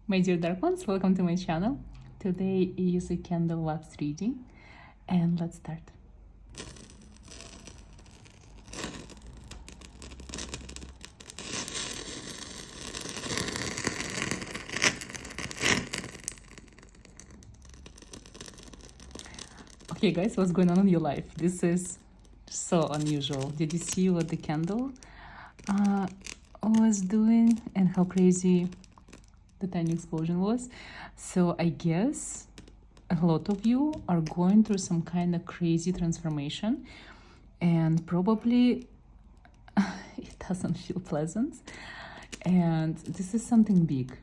My dear dark ones, welcome to my channel. Today is a candle wax reading, and let's start. Okay guys, what's going on in your life? This is so unusual. Did you see what the candle uh, was doing and how crazy the tiny explosion was? So I guess a lot of you are going through some kind of crazy transformation, and probably it doesn't feel pleasant, and this is something big.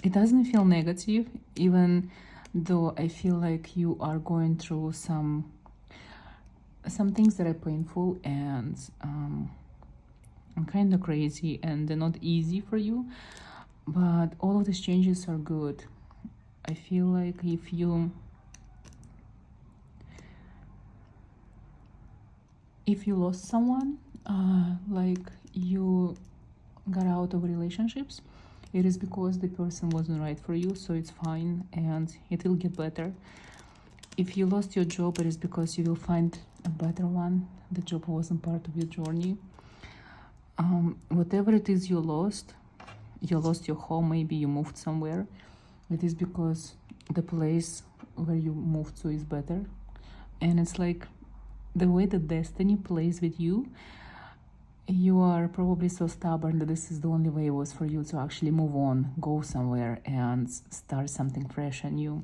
It doesn't feel negative, even though I feel like you are going through some things that are painful and kind of crazy, and they're not easy for you, but all of these changes are good. I feel like if you lost someone, like you got out of relationships, it is because the person wasn't right for you, so it's fine and it will get better. If you lost your job, it is because you will find a better one. The job wasn't part of your journey. Whatever it is you lost your home, maybe you moved somewhere, it is because the place where you moved to is better. And it's like the way that destiny plays with you. You are probably so stubborn that this is the only way it was for you to actually move on, go somewhere and start something fresh and new.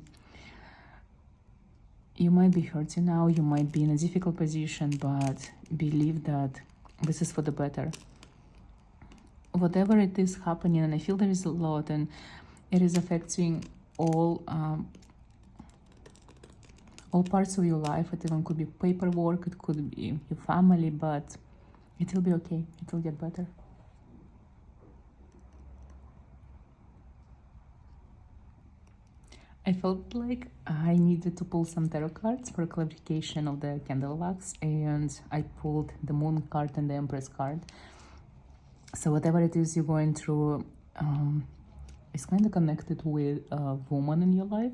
You might be hurting now, you might be in a difficult position, but believe that this is for the better. Whatever it is happening, and I feel there is a lot, and it is affecting all parts of your life. It even could be paperwork, it could be your family, but it will be okay. It will get better. I felt like I needed to pull some tarot cards for clarification of the candle wax, and I pulled the Moon card and the Empress card. So whatever it is you're going through is kind of connected with a woman in your life,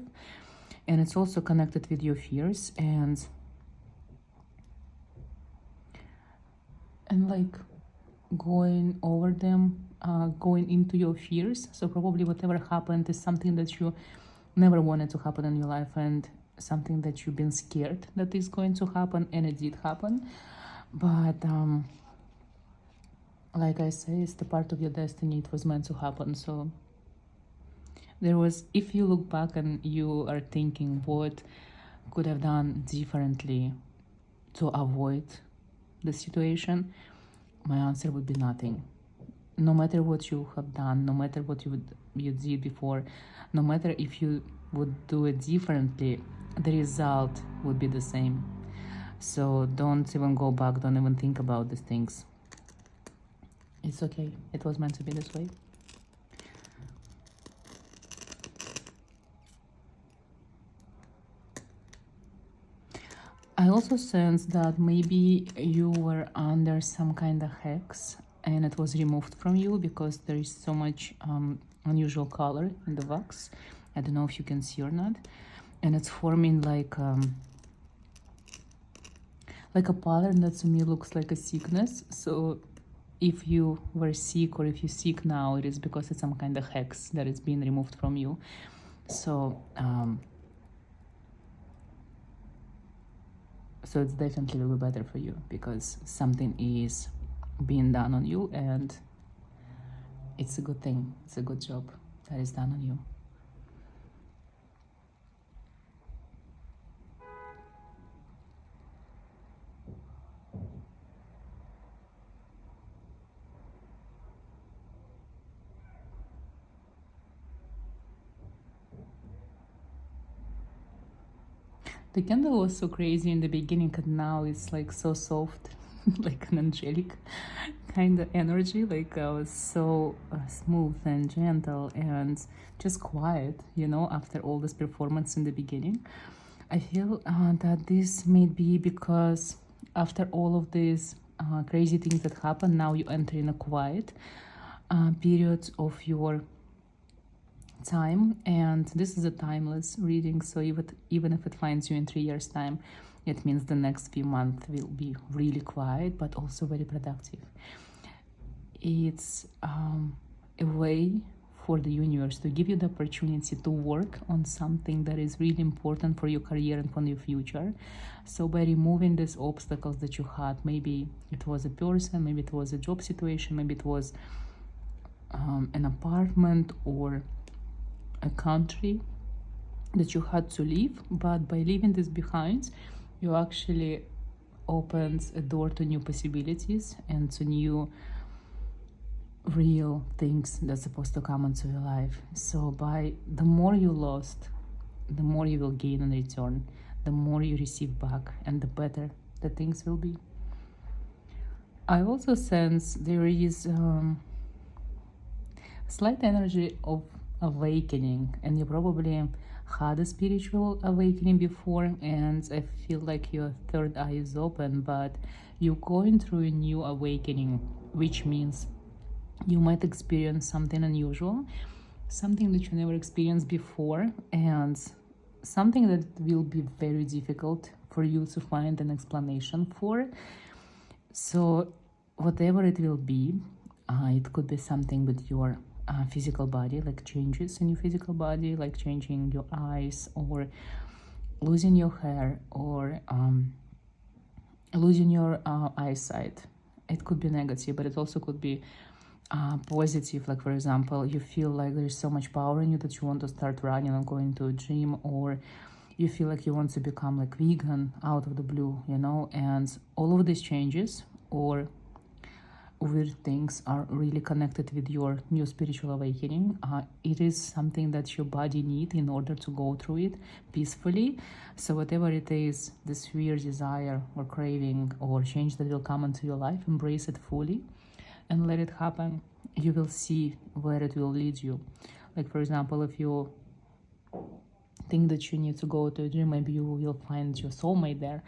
and it's also connected with your fears and like going over them, going into your fears. So probably whatever happened is something that you never wanted to happen in your life, and something that you've been scared that is going to happen, and it did happen. But like I say, it's the part of your destiny. It was meant to happen. So there was, if you look back and you are thinking what could have done differently to avoid the situation, my answer would be nothing. No matter what you have done, no matter what you did before, no matter if you would do it differently, the result would be the same. So don't even go back, don't even think about these things. It's okay, it was meant to be this way. I also sense that maybe you were under some kind of hex and it was removed from you because there is so much unusual color in the wax. I don't know if you can see or not. And it's forming like a pattern that to me looks like a sickness. So if you were sick or if you're sick now, it is because it's some kind of hex that is being removed from you. So so it's definitely will be better for you because something is being done on you, and it's a good thing. It's a good job that is done on you. The candle was so crazy in the beginning, and now it's like so soft, like an angelic kind of energy. Like was so smooth and gentle and just quiet, you know, after all this performance in the beginning. I feel that this may be because after all of these crazy things that happen, now you enter in a quiet. periods of your time, and this is a timeless reading, so even if it finds you in 3 years time, it means the next few months will be really quiet but also very productive. It's a way for the universe to give you the opportunity to work on something that is really important for your career and for your future. So by removing these obstacles that you had, maybe it was a person, maybe it was a job situation, maybe it was an apartment or a country that you had to leave, but by leaving this behind, you actually opened a door to new possibilities and to new real things that's supposed to come into your life. So by the more you lost, the more you will gain in return, the more you receive back, and the better the things will be. I also sense there is slight energy of awakening, and you probably had a spiritual awakening before, and I feel like your third eye is open, but you're going through a new awakening, which means you might experience something unusual, something that you never experienced before, and something that will be very difficult for you to find an explanation for. So whatever it will be, it could be something with your physical body, like changes in your physical body, like changing your eyes, or losing your hair, or losing your eyesight. It could be negative, but it also could be positive. Like, for example, you feel like there's so much power in you that you want to start running and going to a gym, or you feel like you want to become like vegan out of the blue, you know. And all of these changes or weird things are really connected with your new spiritual awakening. It is something that your body needs in order to go through it peacefully. So whatever it is, this weird desire or craving or change that will come into your life, embrace it fully and let it happen. You will see where it will lead you. Like, for example, if you think that you need to go to a gym, maybe you will find your soulmate there.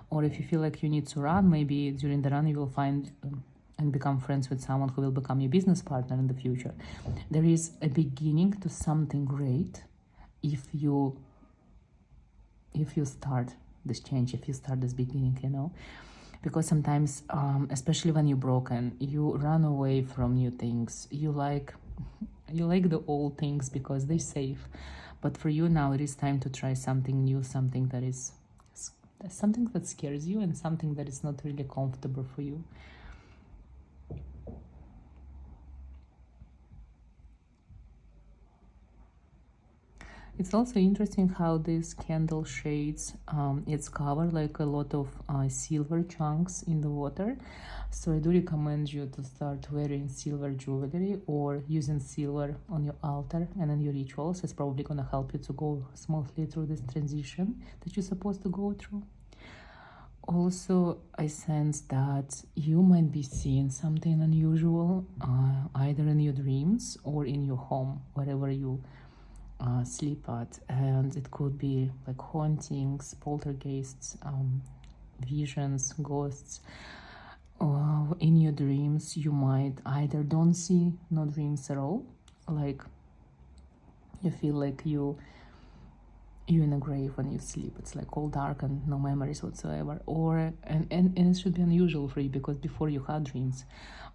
Or if you feel like you need to run, maybe during the run you will find and become friends with someone who will become your business partner in the future. There is a beginning to something great if you start this change, if you start this beginning, you know. Because sometimes, especially when you're broken, you run away from new things. You like the old things because they're safe. But for you now, it is time to try something new, something that scares you, and something that is not really comfortable for you. It's also interesting how this candle shades its cover like a lot of silver chunks in the water. So I do recommend you to start wearing silver jewelry or using silver on your altar and in your rituals. It's probably going to help you to go smoothly through this transition that you're supposed to go through. Also, I sense that you might be seeing something unusual either in your dreams or in your home, wherever you sleep at, and it could be like hauntings, poltergeists, visions, ghosts. In your dreams, you might either don't see no dreams at all, like you feel like you're in a grave when you sleep. It's like all dark and no memories whatsoever. Or and it should be unusual for you because before you had dreams.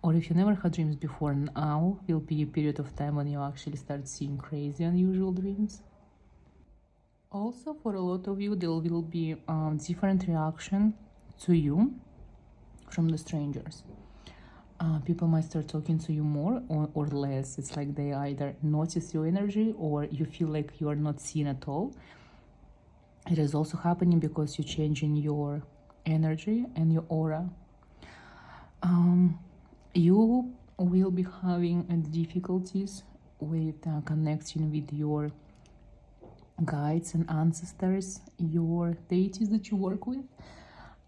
Or if you never had dreams before, now will be a period of time when you actually start seeing crazy, unusual dreams. Also, for a lot of you, there will be different reaction to you from the strangers. People might start talking to you more or less. It's like they either notice your energy or you feel like you are not seen at all. It is also happening because you're changing your energy and your aura. You will be having difficulties with connecting with your guides and ancestors, your deities that you work with.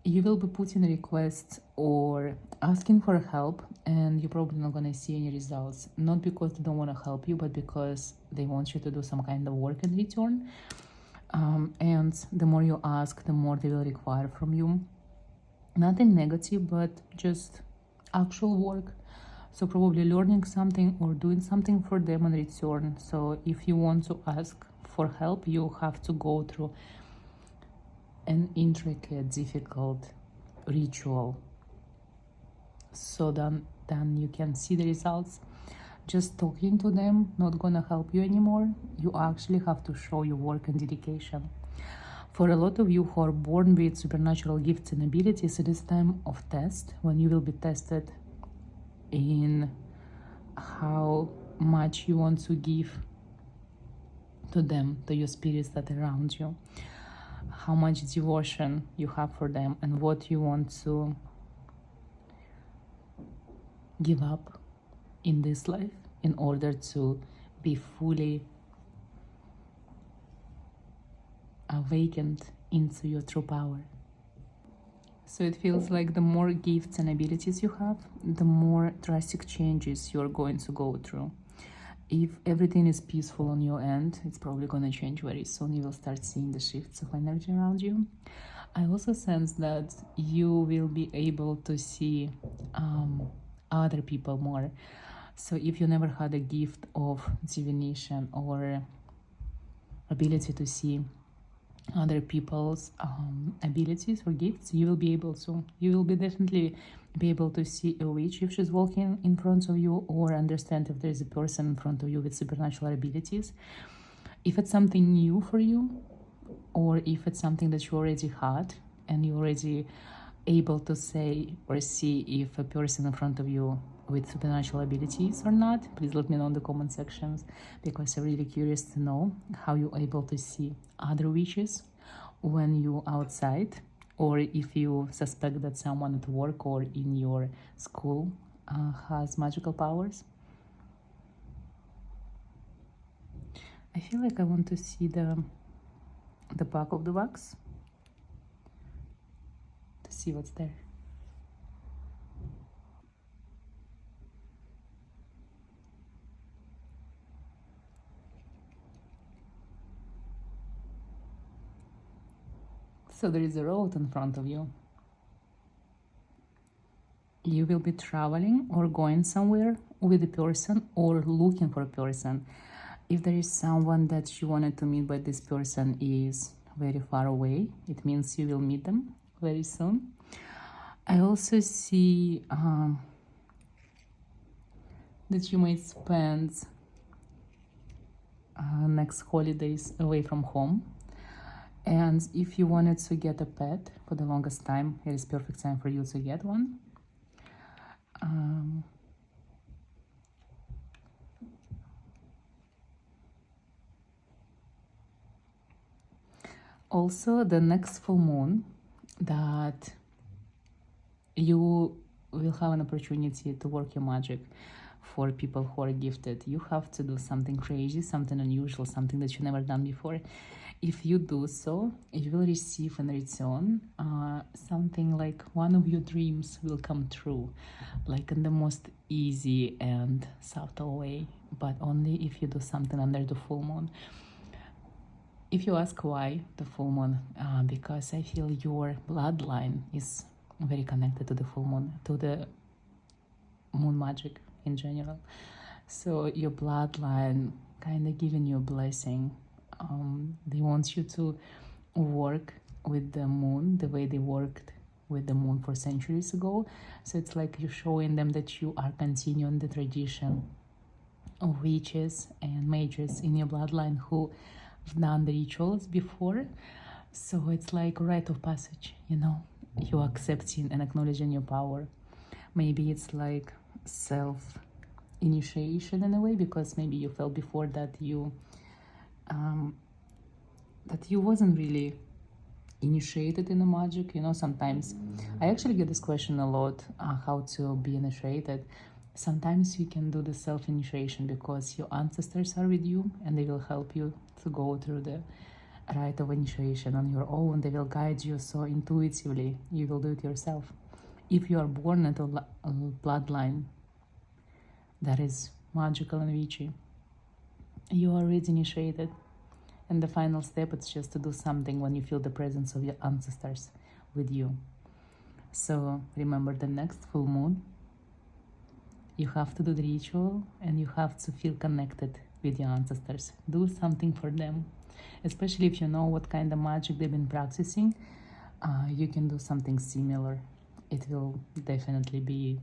You will be putting requests or asking for help, and you're probably not going to see any results. Not because they don't want to help you, but because they want you to do some kind of work in return. And the more you ask, the more they will require from you. Nothing negative, but just actual work. So probably learning something or doing something for them in return. So if you want to ask for help, you have to go through an intricate, difficult ritual. So then you can see the results. Just talking to them not gonna help you anymore. You actually have to show your work and dedication. For a lot of you who are born with supernatural gifts and abilities, it is time of test, when you will be tested in how much you want to give to them, to your spirits that are around you, how much devotion you have for them, and what you want to give up in this life in order to be fully awakened into your true power. So it feels like the more gifts and abilities you have, the more drastic changes you're going to go through. If everything is peaceful on your end, it's probably going to change very soon. You will start seeing the shifts of energy around you. I also sense that you will be able to see other people more. So if you never had a gift of divination or ability to see other people's abilities or gifts, you will be able to. You will be definitely be able to see a witch if she's walking in front of you, or understand if there's a person in front of you with supernatural abilities. If it's something new for you, or if it's something that you already had and you're already able to say or see if a person in front of you with supernatural abilities or not, please let me know in the comment sections, because I'm really curious to know how you're able to see other witches when you're outside, or if you suspect that someone at work or in your school has magical powers. I feel like I want to see the back of the box to see what's there. So there is a road in front of you. You will be traveling or going somewhere with a person or looking for a person. If there is someone that you wanted to meet but this person is very far away, it means you will meet them very soon. I also see that you might spend next holidays away from home. And if you wanted to get a pet for the longest time, it is perfect time for you to get one. Also, the next full moon, that you will have an opportunity to work your magic. For people who are gifted, you have to do something crazy, something unusual, something that you've never done before. If you do so, you will receive in return something like one of your dreams will come true, like in the most easy and subtle way, but only if you do something under the full moon. If you ask why the full moon, because I feel your bloodline is very connected to the full moon, to the moon magic in general. So your bloodline kind of giving you a blessing. They want you to work with the moon the way they worked with the moon for centuries ago. So it's like you're showing them that you are continuing the tradition of witches and mages in your bloodline who have done the rituals before. So it's like rite of passage, you know, you accepting and acknowledging your power. Maybe it's like self initiation in a way, because maybe you felt before that you wasn't really initiated in the magic. You know, sometimes I actually get this question a lot, how to be initiated. Sometimes you can do the self initiation because your ancestors are with you and they will help you to go through the rite of initiation on your own. They will guide you, so intuitively you will do it yourself. If you are born into a bloodline that is magical and witchy, you are already initiated. And the final step is just to do something when you feel the presence of your ancestors with you. So remember, the next full moon You have to do the ritual and you have to feel connected with your ancestors. Do something for them. Especially if you know what kind of magic they've been practicing, you can do something similar. It will definitely be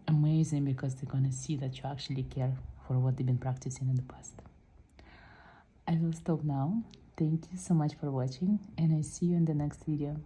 amazing because they're gonna see that you actually care for what they've been practicing in the past. I will stop now. Thank you so much for watching, and I see you in the next video.